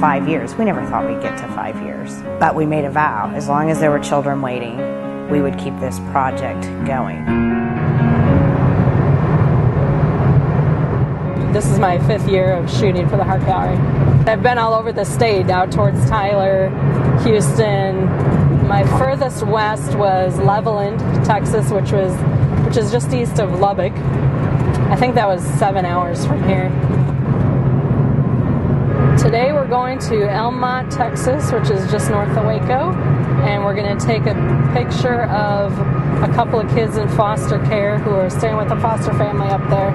5 years. We never thought we'd get to 5 years, but we made a vow. As long as there were children waiting, we would keep this project going. This is my 5th year of shooting for the Heart Gallery. I've been all over the state, out towards Tyler, Houston. My furthest west was Levelland, Texas, which is just east of Lubbock. I think that was 7 hours from here. Today we're going to Elmont, Texas, which is just north of Waco, and we're going to take a picture of a couple of kids in foster care who are staying with a foster family up there.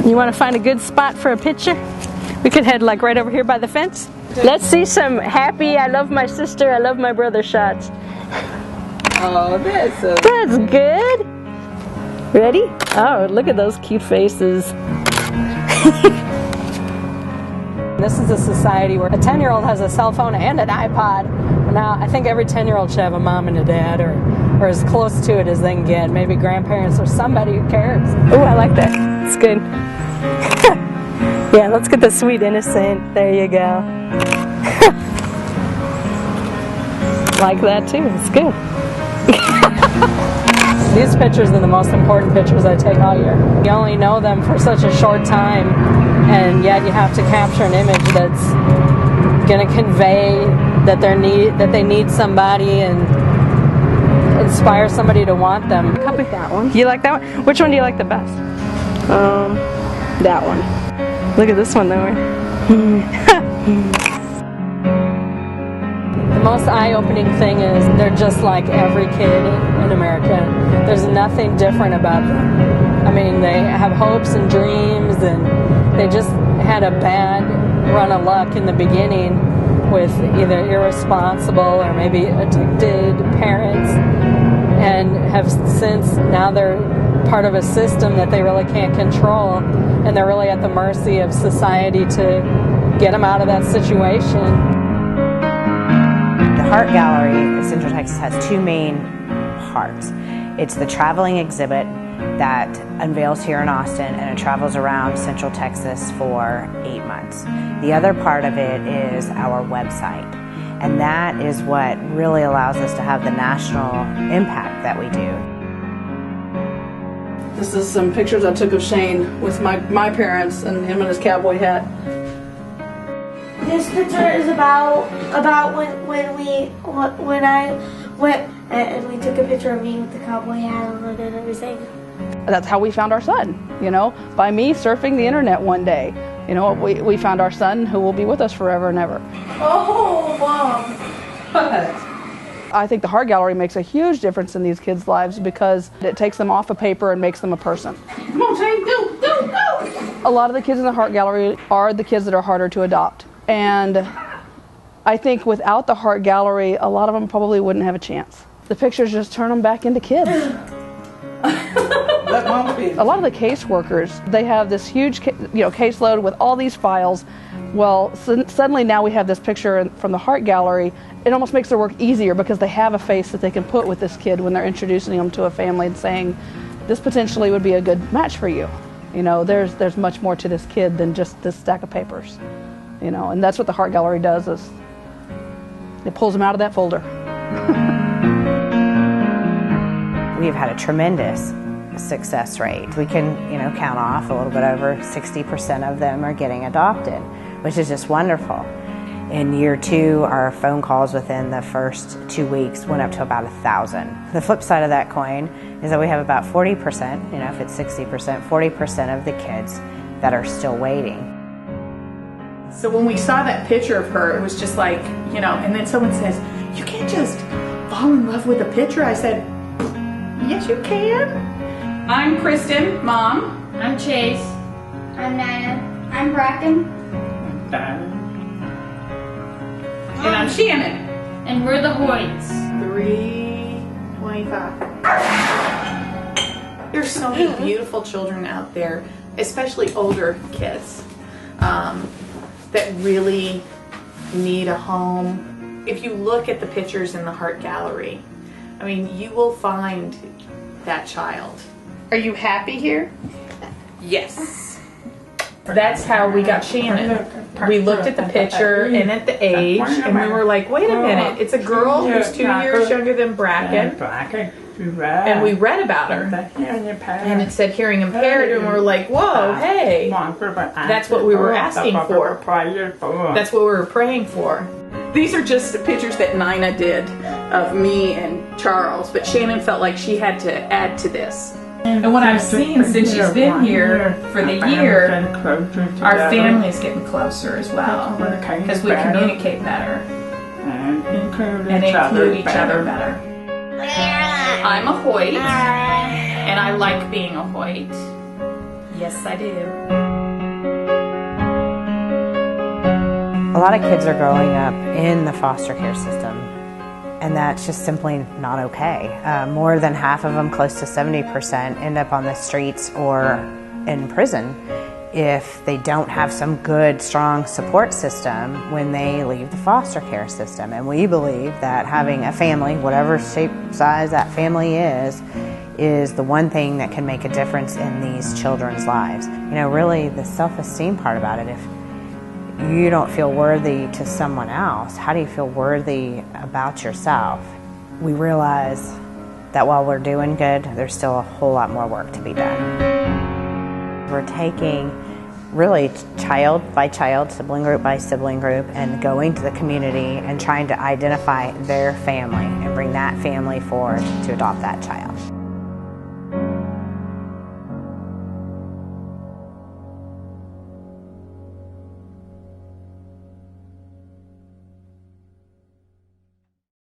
You want to find a good spot for a picture? We could head like right over here by the fence. Let's see some happy, I love my sister, I love my brother shots. Oh, that's good. Ready? Oh, look at those cute faces. This is a society where a 10-year-old has a cell phone and an iPod. Now, I think every 10-year-old should have a mom and a dad, or as close to it as they can get. Maybe grandparents or somebody who cares. Oh, I like that. It's good. Yeah, let's get the sweet innocent. There you go. Like that too. It's good. These pictures are the most important pictures I take all year. You only know them for such a short time, and yet you have to capture an image that's going to convey that they need somebody and inspire somebody to want them. Copy that one. You like that one? Which one do you like the best? That one. Look at this one though. The most eye-opening thing is they're just like every kid in America. There's nothing different about them. I mean, they have hopes and dreams, and they just had a bad run of luck in the beginning with either irresponsible or maybe addicted parents, and have since, now they're part of a system that they really can't control, and they're really at the mercy of society to get them out of that situation. The Heart Gallery in Central Texas has two main parts. It's the traveling exhibit that unveils here in Austin, and it travels around Central Texas for 8 months. The other part of it is our website, and that is what really allows us to have the national impact that we do. This is some pictures I took of Shane with my parents and him in his cowboy hat. This picture is about when I went and we took a picture of me with the cowboy hat on and everything. That's how we found our son, by me surfing the internet one day. We found our son who will be with us forever and ever. Oh, Mom. What? I think the Heart Gallery makes a huge difference in these kids' lives because it takes them off of paper and makes them a person. Come on, Shane, go! A lot of the kids in the Heart Gallery are the kids that are harder to adopt. And I think without the Heart Gallery, a lot of them probably wouldn't have a chance. The pictures just turn them back into kids. A lot of the caseworkers, they have this huge caseload with all these files. Well, suddenly now we have this picture from the Heart Gallery. It almost makes their work easier because they have a face that they can put with this kid when they're introducing them to a family and saying, this potentially would be a good match for you. There's much more to this kid than just this stack of papers. And that's what the Heart Gallery does, is it pulls them out of that folder. We've had a tremendous success rate. We can, count off a little bit over 60% of them are getting adopted, which is just wonderful. In year 2, our phone calls within the first 2 weeks went up to about 1,000. The flip side of that coin is that we have about 40%, if it's 60%, 40% of the kids that are still waiting. So when we saw that picture of her, it was just like, and then someone says, you can't just fall in love with a picture. I said, yes, you can. I'm Kristen, Mom. I'm Chase. I'm Naya. I'm Bracken. And I'm Shannon. And we're the Hoyts. 325. There's so many beautiful children out there, especially older kids, that really need a home. If you look at the pictures in the Heart Gallery, you will find that child. Are you happy here? Yes. That's how we got Shannon. We looked at the picture and at the age, and we were like, wait a minute, it's a girl who's 2 years younger than Bracken. And we read about her. And it said hearing impaired, and we were like, whoa, hey. That's what we were asking for. That's what we were praying for. These are just the pictures that Nina did of me and Charles, but Shannon felt like she had to add to this. And what I've seen since she's been here for the year, our family's getting closer as well, because we communicate better and include each other better. I'm a Hoyt, and I like being a Hoyt. Yes, I do. A lot of kids are growing up in the foster care system, and that's just simply not okay. More than half of them, close to 70%, end up on the streets or in prison if they don't have some good, strong support system when they leave the foster care system. And we believe that having a family, whatever shape, size that family is the one thing that can make a difference in these children's lives. You know, really the self-esteem part about it. If you don't feel worthy to someone else, how do you feel worthy about yourself? We realize that while we're doing good, there's still a whole lot more work to be done. We're taking really child by child, sibling group by sibling group, and going to the community and trying to identify their family and bring that family forward to adopt that child.